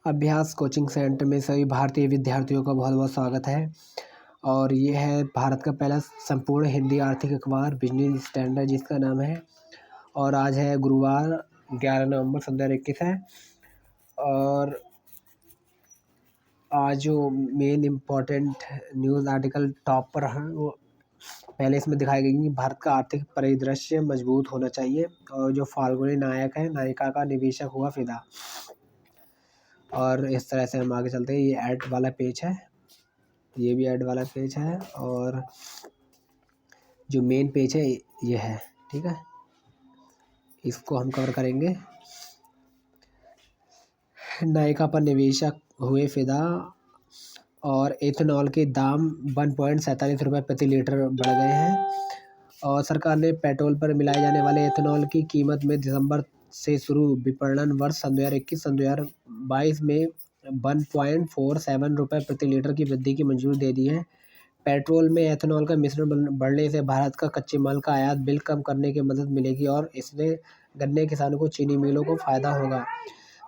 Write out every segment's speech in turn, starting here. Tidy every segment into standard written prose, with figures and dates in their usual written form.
अभ्यास coaching centre में सभी भारतीय विद्यार्थियों का बहुत बहुत स्वागत है। और ये है भारत का पहला संपूर्ण हिंदी आर्थिक अखबार बिजनेस स्टैंडर्ड, जिसका नाम है। और आज है गुरुवार 11 नवंबर 2021 है। और आज जो main important news article top पर है वो पहले इसमें दिखाई गई कि भारत का आर्थिक परिदृश्य मजबूत होना चाहिए, और जो फाल्गुनी नायक है नायिका का निवेशक हुआ फिदा। और इस तरह से हम आगे चलते हैं। ये ऐड वाला पेज है, ये भी ऐड वाला पेज है, और जो मेन पेज है ये है। ठीक है, इसको हम कवर करेंगे। नायिका पर निवेशक हुए फिदा, और एथेनॉल के दाम 1.47 रुपये प्रति लीटर बढ़ गए हैं। और सरकार ने पेट्रोल पर मिलाए जाने वाले एथेनॉल की कीमत में दिसंबर से शुरू विपणन वर्ष 2021-2022 में 1.47 रुपये प्रति लीटर की वृद्धि की मंजूरी दे दी है। पेट्रोल में एथेनॉल का मिश्रण बढ़ने से भारत का कच्चे माल का आयात बिल कम करने की मदद मिलेगी, और इससे गन्ने किसानों को, चीनी मिलों को फायदा होगा।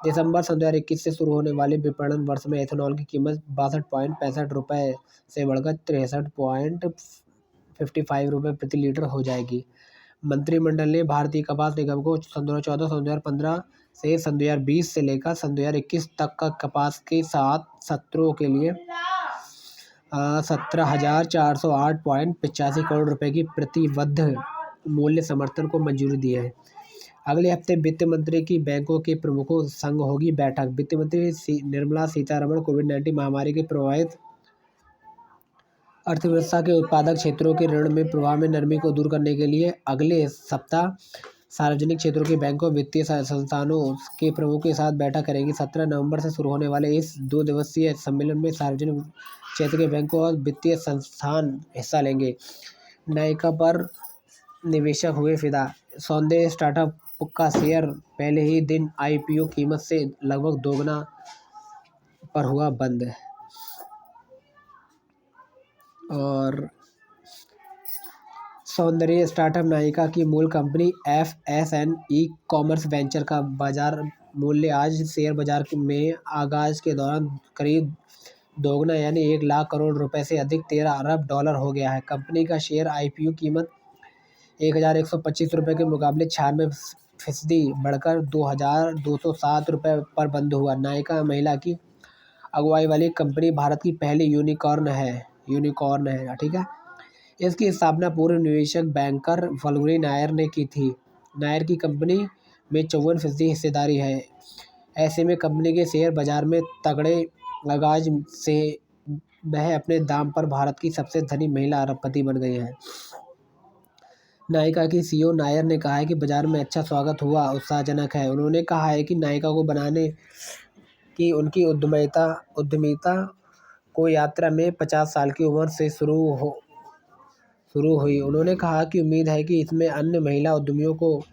दिसंबर 2021 से शुरू होने वाले विपणन वर्ष में एथेनॉल की कीमत 62.65 रुपये से बढ़कर 63.55 रुपये प्रति लीटर हो जाएगी। मंत्रिमंडल ने भारतीय कपास निगम को 2014-2015 से 2020 से लेकर 2021 तक का कपास के 7 सत्रों के लिए 17,408.85 करोड़ रुपए की प्रतिबद्ध मूल्य समर्थन को मंजूरी दी है। अगले हफ्ते वित्त मंत्री की बैंकों के प्रमुखों संग होगी बैठक। वित्त मंत्री निर्मला सीतारमण कोविड-19 महामारी के प्रभावित अर्थव्यवस्था के उत्पादक क्षेत्रों के ऋण में प्रवाह में नरमी को दूर करने के लिए अगले सप्ताह सार्वजनिक क्षेत्रों के बैंकों, वित्तीय संस्थानों के प्रमुखों के साथ बैठक करेंगी। 17 नवंबर से शुरू होने वाले इस 2 दिवसीय सम्मेलन में सार्वजनिक क्षेत्र के बैंकों और वित्तीय संस्थान हिस्सा लेंगे। नायिका पर निवेशक हुए फिदा। सौंदर्य स्टार्टअप का शेयर पहले ही दिन आईपीओ कीमत से लगभग दोगुना पर हुआ बंद। और सौंदर्य स्टार्टअप नायिका की मूल कंपनी FSN ई-कॉमर्स वेंचर का बाजार मूल्य आज शेयर बाजार में आगाज के दौरान करीब दोगुना यानी 1 लाख करोड़ रुपए से अधिक 13 अरब डॉलर हो गया है। कंपनी का शेयर आईपीओ कीमत 1,125 रुपये के मुकाबले 96% बढ़कर 2,207 रुपये पर बंद हुआ। नायिका महिला की अगुवाई वाली कंपनी भारत की पहली यूनिकॉर्न है। ठीक है, इसकी स्थापना पूर्व निवेशक बैंकर फाल्गुनी नायर ने की थी। नायर की कंपनी में 54% हिस्सेदारी है। ऐसे में कंपनी के शेयर बाजार में तगड़े आगाज से वह अपने दाम पर भारत की सबसे धनी महिला अरबपति बन गई हैं। नायिका की सीईओ नायर ने कहा है कि बाजार में अच्छा स्वागत हुआ उत्साहजनक है। उन्होंने कहा है कि नायिका को बनाने की उनकी उद्यमिता को यात्रा में 50 साल की उम्र से शुरू हुई। उन्होंने कहा कि उम्मीद है कि इसमें अन्य महिला उद्यमियों को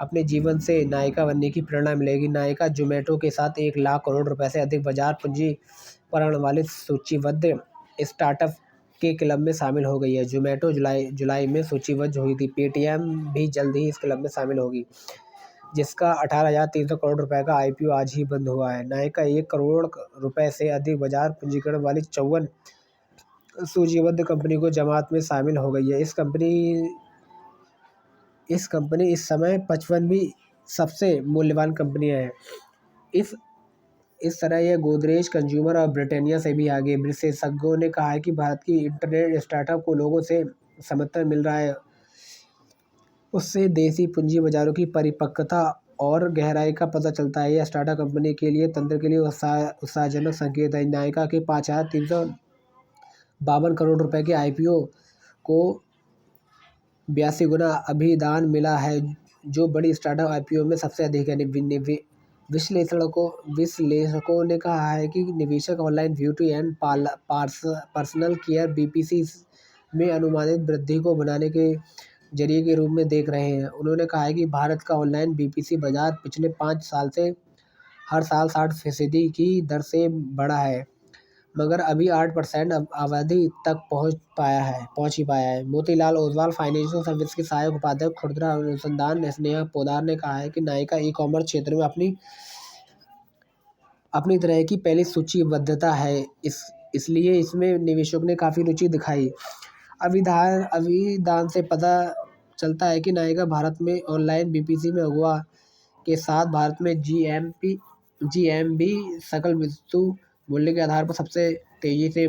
अपने जीवन से नायिका बनने की प्रेरणा मिलेगी। नायिका जोमेटो के साथ 1 लाख करोड़ रुपए से अधिक बाजार पूंजीकरण वाले सूचीबद्ध स्टार्टअप के क्लब में शामिल हो गई है। जोमेटो जुलाई में सूचीबद्ध हुई थी। पेटीएम भी जल्द ही इस क्लब में शामिल होगी, जिसका 18,300 करोड़ रुपए का आईपीओ आज ही बंद हुआ है। नायिका 1 करोड़ रुपए से अधिक बाजार पूंजीकरण वाली 54 सूचीबद्ध कंपनी को जमात में शामिल हो गई है। इस कंपनी इस समय 55वीं सबसे मूल्यवान कंपनी है। इस तरह यह गोदरेज, कंज्यूमर और ब्रिटानिया से भी आगे। विशेषज्ञों ने कहा है कि भारत की इंटरनेट स्टार्टअप को लोगों से समर्थन मिल रहा है, उससे देसी पूंजी बाजारों की परिपक्वता और गहराई का पता चलता है। यह स्टार्टअप कंपनी के लिए तंत्र के लिए उत्साहजनक संकेत है। नायिका के 5,352 करोड़ रुपए के आईपीओ को 82 गुना अभिदान मिला है, जो बड़ी स्टार्टअप आईपीओ में सबसे अधिक है। विश्लेषकों ने कहा है कि निवेशक online beauty and personal care BPC में अनुमानित वृद्धि को बढ़ाने के जरिए के रूप में देख रहे हैं। उन्होंने कहा है कि भारत का ऑनलाइन बीपीसी बाजार पिछले 5 साल से हर साल 60% की दर से बढ़ा है, मगर अभी 8% आबादी तक पहुंच ही पाया है। मोतीलाल ओसवाल फाइनेंशियल सर्विस के सहायक उपाध्यक्ष खुदरा अनुसंधान स्नेहा पोद्दार ने कहा है कि नायिका ई-कॉमर्स क्षेत्र में अपनी तरह की पहली सूचीबद्धता है, इसलिए इसमें निवेशकों ने काफ़ी रुचि दिखाई। अभिधान से पता चलता है कि नायका भारत में ऑनलाइन बीपीसी में अगुआ के साथ भारत में जीएमबी सकल वस्तु मूल्य के आधार पर सबसे तेजी से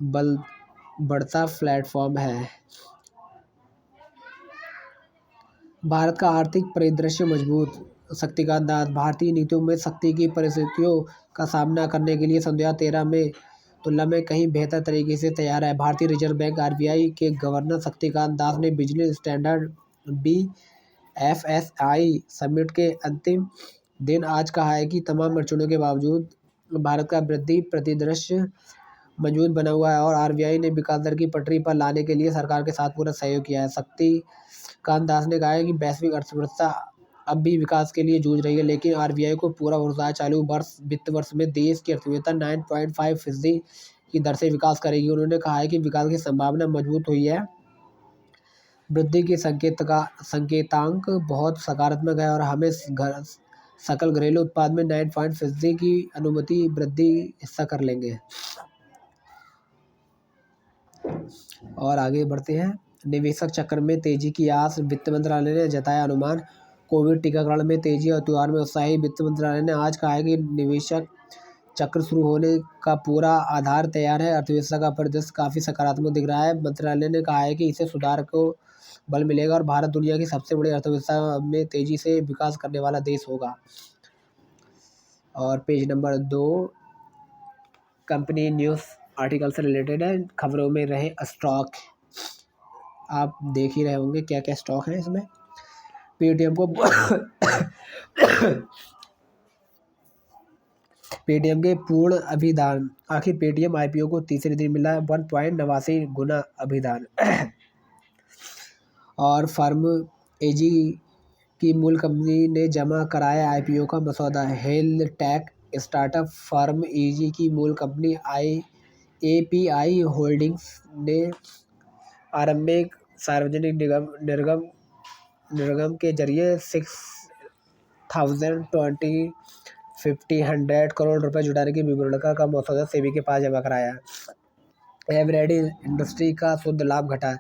बल बढ़ता प्लेटफॉर्म है। भारत का आर्थिक परिदृश्य मजबूत। शक्तिकांत दास भारतीय नीतियों में शक्ति की परिस्थितियों का सामना करने के लिए सन 2013 में तुलना में कहीं बेहतर तरीके से तैयार है। भारतीय रिजर्व बैंक आरबीआई के गवर्नर शक्तिकांत दास ने बिजली स्टैंडर्ड बीएफएसआई समिट के अंतिम दिन आज कहा है कि तमाम अड़चनों के बावजूद भारत का वृद्धि परिदृश्य मजबूत बना हुआ है और आरबीआई ने विकास दर की पटरी पर लाने के लिए सरकार के साथ पूरा सहयोग किया है। शक्तिकांत दास ने कहा है कि वैश्विक अर्थव्यवस्था अब भी विकास के लिए जूझ रही है, लेकिन आरबीआई को पूरा भरोसा है चालू वित्त वर्ष में देश की अर्थव्यवस्था 9.5% की दर से विकास करेगी। उन्होंने कहा है कि विकास की संभावना मजबूत हुई है, वृद्धि के संकेतांक बहुत सकारात्मक है और हमें सकल घरेलू उत्पाद में 9% की अनुमति वृद्धि हिस्सा कर लेंगे। और आगे बढ़ते हैं। निवेशक चक्र में तेजी की आस, वित्त मंत्रालय ने जताया अनुमान। कोविड टीकाकरण में तेजी और त्योहार में उत्साही, वित्त मंत्रालय ने आज कहा है कि निवेशक चक्र शुरू होने का पूरा आधार तैयार है। अर्थव्यवस्था का परिदृश्य काफ़ी सकारात्मक दिख रहा है। मंत्रालय ने कहा है कि इससे सुधार को बल मिलेगा और भारत दुनिया की सबसे बड़ी अर्थव्यवस्था में तेजी से विकास करने वाला देश होगा। और page number 2 company news article से रिलेटेड है। खबरों में रहे स्टॉक, आप देख ही रहे होंगे क्या क्या स्टॉक है इसमें। पेटीएम को पेटीएम के पूर्ण अभिदान, आखिर पेटीएम आईपीओ को तीसरे दिन मिला 1.89 गुना अभिदान। और फर्म एजी की मूल कंपनी ने जमा कराया आईपीओ का मसौदा। हेल्थ टेक स्टार्टअप फर्म एजी की मूल कंपनी एपीआई होल्डिंग्स ने आरंभिक सार्वजनिक निर्गम के जरिए 6,050 करोड़ रुपए जुटाने की विवरणिका का मसौदा सेबी के पास जमा कराया। एवरेडी इंडस्ट्री का शुद्ध लाभ घटा।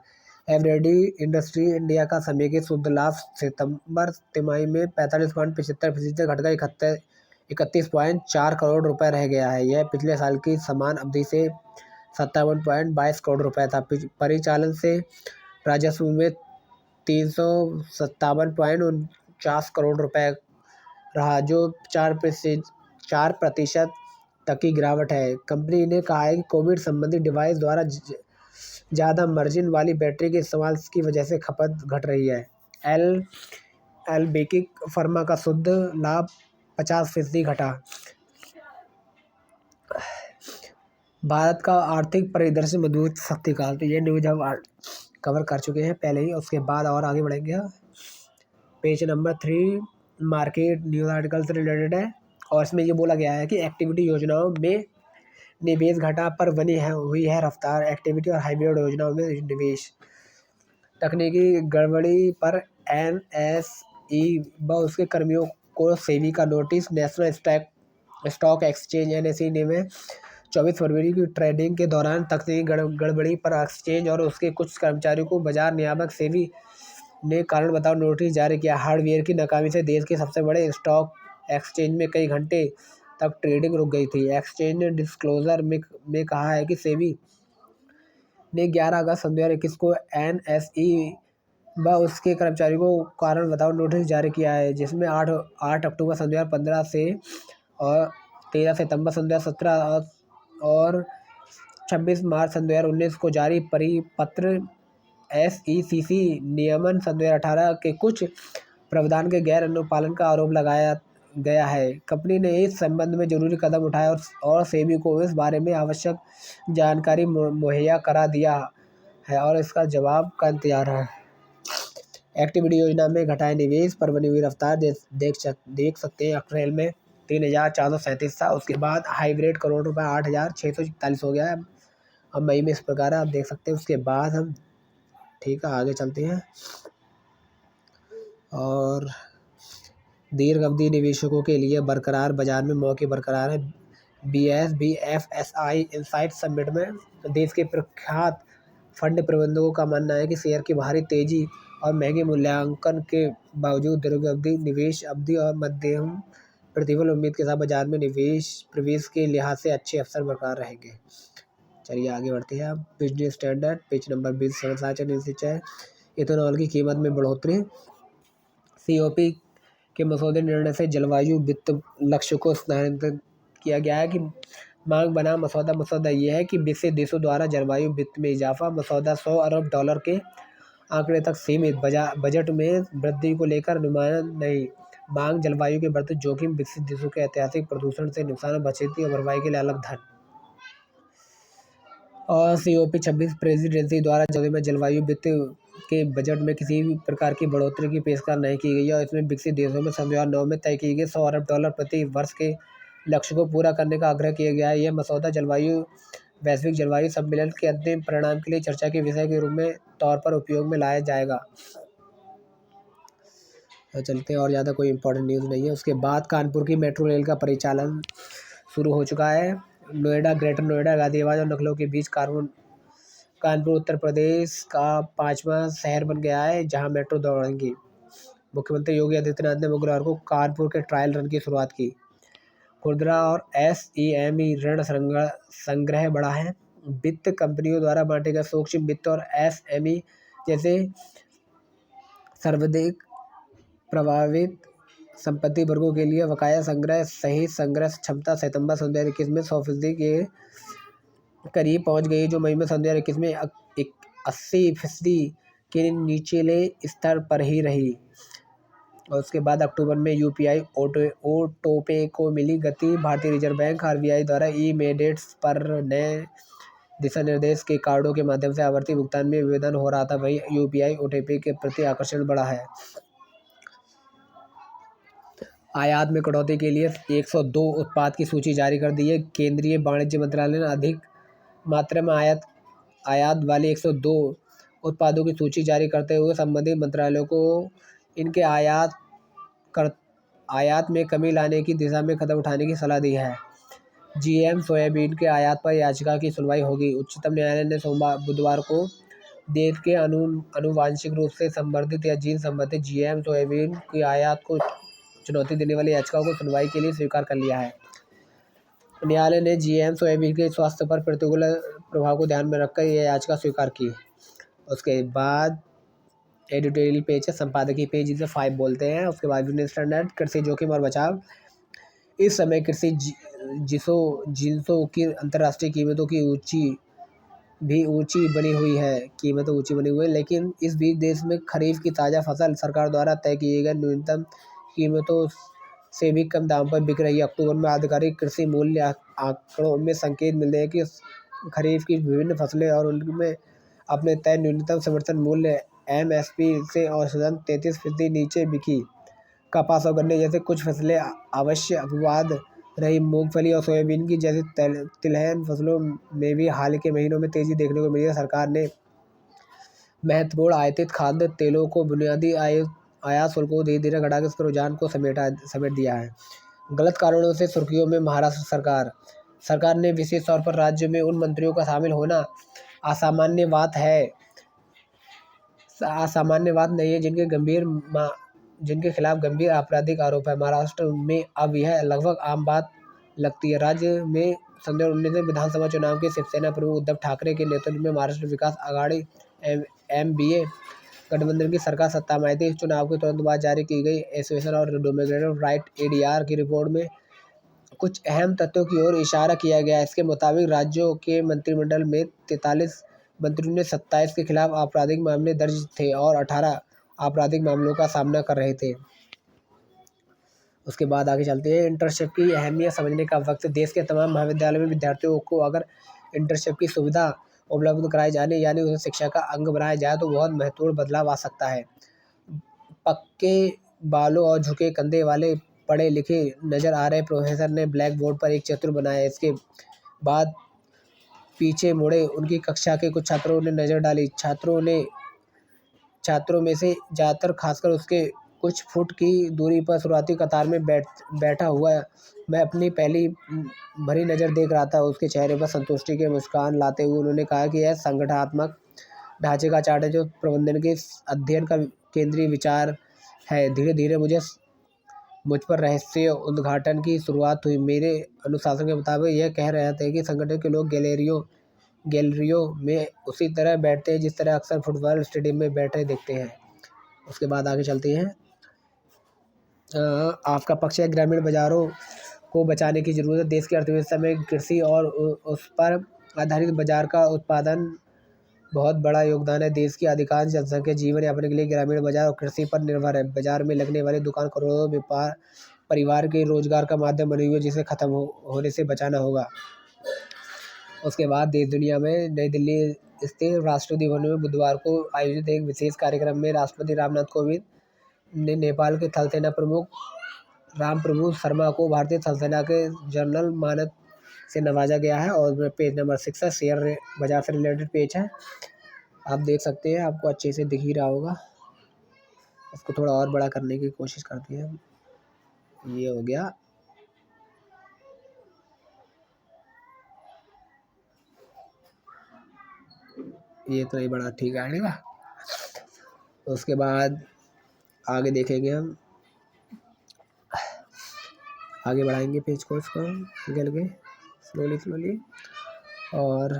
एवरेडी इंडस्ट्री इंडिया का समेकित शुद्ध लाभ सितंबर तिमाही में 45.75% घटकर 31.4 करोड़ रुपए रह गया है। यह पिछले साल की समान अवधि से 57.22 करोड़ रुपए था। परिचालन से राजस्व में 357.49 करोड़ रुपए रहा, जो 4% तक की गिरावट है। कंपनी ने कहा है कि कोविड संबंधी डिवाइस द्वारा ज़्यादा मार्जिन वाली बैटरी के इस्तेमाल की वजह से खपत घट रही है। एलबेकिक फार्मा का शुद्ध लाभ 50% घटा। भारत का आर्थिक परिदृश्य मजबूत। शक्तिकांत, ये न्यूज हम कवर कर चुके हैं पहले ही, उसके बाद और आगे बढ़ेंगे। Page number 3 market news article से रिलेटेड है और इसमें ये बोला गया है कि एक्टिविटी योजनाओं में निवेश घटा पर हुई है रफ्तार। एक्टिविटी और हाइब्रिड योजनाओं में निवेश। तकनीकी गड़बड़ी पर एनएसई व उसके कर्मियों को सेबी का notice. National stock exchange NSE ने में 24 फरवरी की ट्रेडिंग के दौरान तकनीकी गड़बड़ी पर एक्सचेंज और उसके कुछ कर्मचारियों को बाजार नियामक सेबी ने कारण बताओ नोटिस जारी किया। हार्डवेयर की नाकामी से देश के सबसे बड़े स्टॉक एक्सचेंज में कई घंटे तक ट्रेडिंग रुक गई थी। एक्सचेंज ने डिस्क्लोजर में कहा है कि सेबी ने 11 अगस्त 2021 को एनएसई व उसके कर्मचारियों को कारण बताओ नोटिस जारी किया है, जिसमें 8 अक्टूबर 2015 से और 13 सितंबर 2017 और 26 मार्च 2019 को जारी परिपत्र एसईसीसी नियमन 2018 के कुछ प्रावधान के गैर अनुपालन का आरोप लगाया गया है। कंपनी ने इस संबंध में जरूरी कदम उठाए और सेबी को इस बारे में आवश्यक जानकारी मुहैया करा दिया है और इसका जवाब का इंतजार है। एक्टिविटी योजना में घटाए निवेश पर बनी हुई रफ्तार देख सकते हैं। अप्रैल में 3,437 था, उसके बाद हाइब्रिड करोड़ रुपए 8,641 हो गया है। अब मई में इस प्रकार आप देख सकते हैं। उसके बाद हम ठीक है आगे चलते हैं। और दीर्घ अवधि निवेशकों के लिए बरकरार बाजार में मौके बरकरार हैं। BSBFSI इनसाइट समिट में देश के प्रख्यात फंड प्रबंधकों का मानना है कि शेयर की भारी तेजी और महंगे मूल्यांकन के बावजूद दीर्घ अवधि निवेश अवधि और मध्यम प्रतिफल उम्मीद के साथ बाजार में निवेश प्रवेश के लिहाज से अच्छे अवसर बरकरार रहेंगे। चलिए आगे बढ़ते हैं। आप बिजनेस स्टैंडर्ड पेज नंबर 20 समाचार नीचे है। इथेनॉल की कीमत में बढ़ोतरी। COP के मसौदे निर्णय से जलवायु वित्त लक्ष्य को स्थानांतरित किया गया है कि मांग बनाम मसौदा यह है कि विकसित देशों द्वारा जलवायु वित्त में इजाफा। मसौदा $100 अरब के आंकड़े तक सीमित। बजट में वृद्धि को लेकर अनुमान नहीं। मांग जलवायु के बढ़ते जोखिम, विकसित देशों के ऐतिहासिक प्रदूषण से नुकसान, बचती और भरपाई के लिए अलग धन। और COP 26 प्रेसिडेंसी द्वारा में जलवायु वित्त के बजट में किसी भी प्रकार की बढ़ोतरी की पेशकश नहीं की गई और इसमें विकसित देशों में 2009 में तय किए गए $100 अरब प्रति वर्ष के लक्ष्य को पूरा करने का आग्रह किया गया है। यह मसौदा वैश्विक जलवायु सम्मेलन के अंतिम परिणाम के लिए चर्चा के विषय के रूप में तौर पर उपयोग में लाया जाएगा। तो चलते हैं, और ज़्यादा कोई इंपॉर्टेंट न्यूज़ नहीं है। उसके बाद कानपुर की मेट्रो रेल का परिचालन शुरू हो चुका है। नोएडा, ग्रेटर नोएडा, गाजियाबाद और लखनऊ के बीच कानपुर उत्तर प्रदेश का 5वां शहर बन गया है जहां मेट्रो दौड़ेंगी। मुख्यमंत्री योगी आदित्यनाथ ने मंगलवार को कानपुर के ट्रायल रन की शुरुआत की। खुदरा और SEME ऋण संग्रह बढ़ा है। वित्त कंपनियों द्वारा बांटे गए सूक्ष्म वित्त और SME जैसे सर्वाधिक प्रभावित संपत्ति वर्गों के लिए बकाया संग्रह सहित संग्रह क्षमता सितंबर 2021 में 100% के करीब पहुंच गई, जो मई में 2021 में 80% के निचले स्तर पर ही रही। और उसके बाद अक्टूबर में UPI ऑटोपे को मिली गति। भारतीय रिजर्व बैंक RBI द्वारा ई-मैंडेट्स पर नए दिशा निर्देश के कार्डों के माध्यम से आवर्ती भुगतान में विवेदन हो रहा था, वहीं UPI ऑटोपे के प्रति आकर्षण बढ़ा है। आयात में कटौती के लिए 102 उत्पाद की सूची जारी कर दी है। केंद्रीय वाणिज्य मंत्रालय ने अधिक मात्रा में आयात वाले 102 उत्पादों की सूची जारी करते हुए संबंधित मंत्रालयों को इनके आयात में कमी लाने की दिशा में कदम उठाने की सलाह दी है। GM सोयाबीन के आयात पर याचिका की सुनवाई होगी। उच्चतम न्यायालय ने बुधवार को देश के आनुवांशिक रूप से संवर्धित या जीन संबंधित GM सोयाबीन की आयात को चुनौती देने वाली याचिका को सुनवाई के लिए स्वीकार कर लिया है। न्यायालय ने GM सोयाबीन के स्वास्थ्य पर प्रतिकूल प्रभाव को ध्यान में रखकर यह याचिका स्वीकार की। उसके बाद एडिटोरियल पेज है, संपादकीय पेज, जिसे 5 बोलते हैं। उसके बाद बिजनेस स्टैंडर्ड, कृषि जोखिम और बचाव। इस समय कृषि जिन्सों की अंतर्राष्ट्रीय कीमतों की ऊंची बनी हुई है, लेकिन इस बीच देश में खरीफ की ताज़ा फसल सरकार द्वारा तय किए गए न्यूनतम कीमतों से भी कम दाम पर बिक रही है। अक्टूबर में आधिकारिक कृषि मूल्य आंकड़ों में संकेत मिलते हैं कि खरीफ की विभिन्न फसलें और उनमें अपने तय न्यूनतम समर्थन मूल्य MSP से औसतन 33% नीचे बिकी। कपास और गन्ने जैसे कुछ फसलें अवश्य अपवाद रही। मूंगफली और सोयाबीन की जैसी तिलहन फसलों में भी हाल के महीनों में तेजी देखने को मिली है। सरकार ने महत्वपूर्ण आयातित खाद्य तेलों को बुनियादी आयात शुल्क को धीरे धीरे घटाकर इसके रुझान को समेट दिया है। गलत कारणों से सुर्खियों में महाराष्ट्र सरकार ने विशेष तौर पर राज्य में उन मंत्रियों का शामिल होना असामान्य बात नहीं है जिनके खिलाफ गंभीर आपराधिक आरोप है। महाराष्ट्र में अब यह लगभग आम बात लगती है। राज्य में 2019 में विधानसभा चुनाव के शिवसेना प्रमुख उद्धव ठाकरे के नेतृत्व में महाराष्ट्र विकास आघाड़ी MBA गठबंधन की सरकार सत्ता में आई थी। चुनाव के तुरंत बाद जारी की गई एसोसिएशन और डेमोक्रेटिक राइट ADR की रिपोर्ट में कुछ अहम तथ्यों की ओर इशारा किया गया है। इसके मुताबिक राज्यों के मंत्रिमंडल में 43 मंत्रियों ने 27 के खिलाफ आपराधिक मामले दर्ज थे और 18 आपराधिक मामलों का सामना कर रहे थे। उसके बाद आगे चलते हैं। इंटर्नशिप की अहमियत समझने का वक्त। देश के तमाम महाविद्यालयों में विद्यार्थियों को अगर इंटर्नशिप की सुविधा उपलब्ध कराई जाने यानी उसे शिक्षा का अंग बनाया जाए तो बहुत महत्वपूर्ण बदलाव आ सकता है। पक्के बालों और झुके कंधे वाले पढ़े लिखे नजर आ रहे प्रोफेसर ने ब्लैक बोर्ड पर एक चित्र बनाया। इसके बाद पीछे मुड़े उनकी कक्षा के कुछ छात्रों ने नजर डाली। छात्रों में से ज़्यादातर, खासकर उसके कुछ फुट की दूरी पर शुरुआती कतार में बैठा हुआ मैं अपनी पहली भरी नज़र देख रहा था। उसके चेहरे पर संतुष्टि की मुस्कान लाते हुए उन्होंने कहा कि यह संगठनात्मक ढांचे का चार्ट है जो प्रबंधन के अध्ययन का केंद्रीय विचार है। धीरे धीरे मुझ पर रहस्य उद्घाटन की शुरुआत हुई। मेरे अनुशासन के मुताबिक यह कह रहे थे कि संगठन के लोग गैलरियों में उसी तरह बैठते हैं जिस तरह अक्सर फुटबॉल स्टेडियम में बैठे देखते हैं। उसके बाद आगे चलते हैं। आपका पक्ष है ग्रामीण बाजारों को बचाने की ज़रूरत। देश की अर्थव्यवस्था में कृषि और उस पर आधारित बाजार का उत्पादन बहुत बड़ा योगदान है। देश की अधिकांश जनसंख्या जीवन यापन के लिए ग्रामीण बाजार और कृषि पर निर्भर है। बाजार में लगने वाली दुकान करोड़ों व्यापार परिवार के रोजगार का माध्यम बनी हुई है, जिसे खत्म होने से बचाना होगा। उसके बाद देश दुनिया में नई दिल्ली स्थित राष्ट्रपति भवन में बुधवार को आयोजित एक विशेष कार्यक्रम में राष्ट्रपति रामनाथ कोविंद ने नेपाल के थल सेना प्रमुख रामप्रभु शर्मा को भारतीय थल सेना के जनरल मानद से नवाजा गया है। और पेज नंबर 6 है, शेयर बाजार से रिलेटेड पेज है, आप देख सकते हैं, आपको अच्छे से दिख ही रहा होगा। इसको थोड़ा और बड़ा करने की कोशिश करते हैं। ये हो गया। ये तो नहीं बड़ा ठीक है। उसके बाद आगे देखेंगे, हम आगे बढ़ाएंगे पेज को, इसको निकल के स्लोली और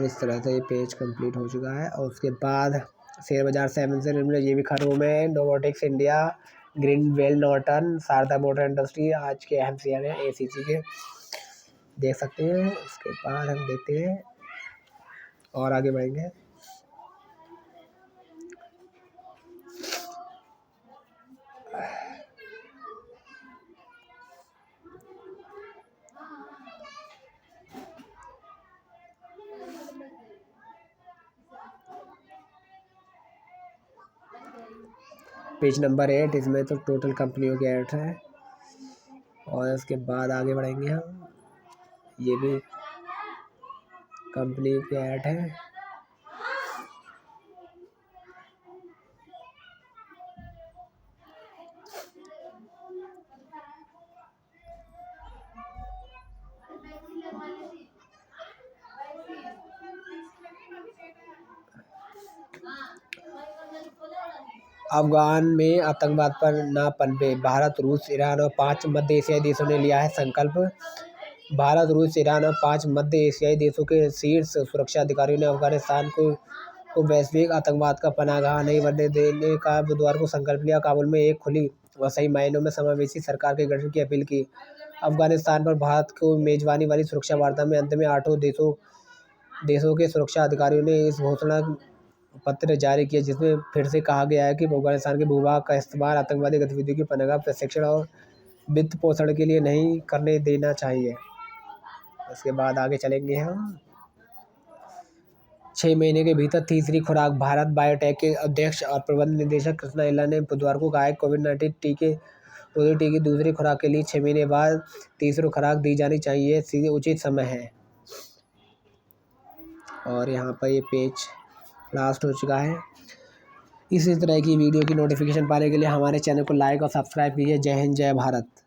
इस तरह से ये पेज कंप्लीट हो चुका है। और उसके बाद शेयर बाजार 7 से ये भी खबरों में Novotex India, Greenwell Norton, Sharda Motor Industry आज के अहम शेयर हैं ACC के, देख सकते हैं। उसके बाद हम देखते हैं और आगे बढ़ेंगे। पेज नंबर 8, इसमें तो टोटल कंपनियों के ऐड है। और उसके बाद आगे बढ़ेंगे हम, ये भी कंपनी के ऐड है। अफगान में आतंकवाद पर ना पनपे, भारत, रूस, ईरान और 5 मध्य एशियाई देशों ने लिया है संकल्प। भारत, रूस, ईरान और 5 मध्य एशियाई देशों के शीर्ष सुरक्षा अधिकारियों ने अफगानिस्तान को वैश्विक आतंकवाद का पनाहगाह नहीं बनने देने का बुधवार को संकल्प लिया। काबुल में एक खुली व सही मायनों में समावेशी सरकार के गठन की अपील की। अफगानिस्तान पर भारत को मेजबानी वाली सुरक्षा वार्ता में अंत में 8 देशों के सुरक्षा अधिकारियों ने इस घोषणा पत्र जारी किया, जिसमें फिर से कहा गया है कि अफगानिस्तान के भूभाग का इस्तेमाल आतंकवादी गतिविधियों की पनाह, प्रशिक्षण और वित्त पोषण के लिए नहीं करने देना चाहिए। उसके बाद आगे चलेंगे हम। 6 महीने के भीतर तीसरी खुराक, भारत बायोटेक के अध्यक्ष और प्रबंध निदेशक कृष्णा इल्ला ने बुधवार को कहा कोविड-19 टीके की दूसरी खुराक के लिए 6 महीने बाद तीसरी खुराक दी जानी चाहिए, सीधे उचित समय है। और यहाँ पर ये पेज लास्ट हो चुका है। इसी तरह की वीडियो की नोटिफिकेशन पाने के लिए हमारे चैनल को लाइक और सब्सक्राइब कीजिए। जय हिंद, जय भारत।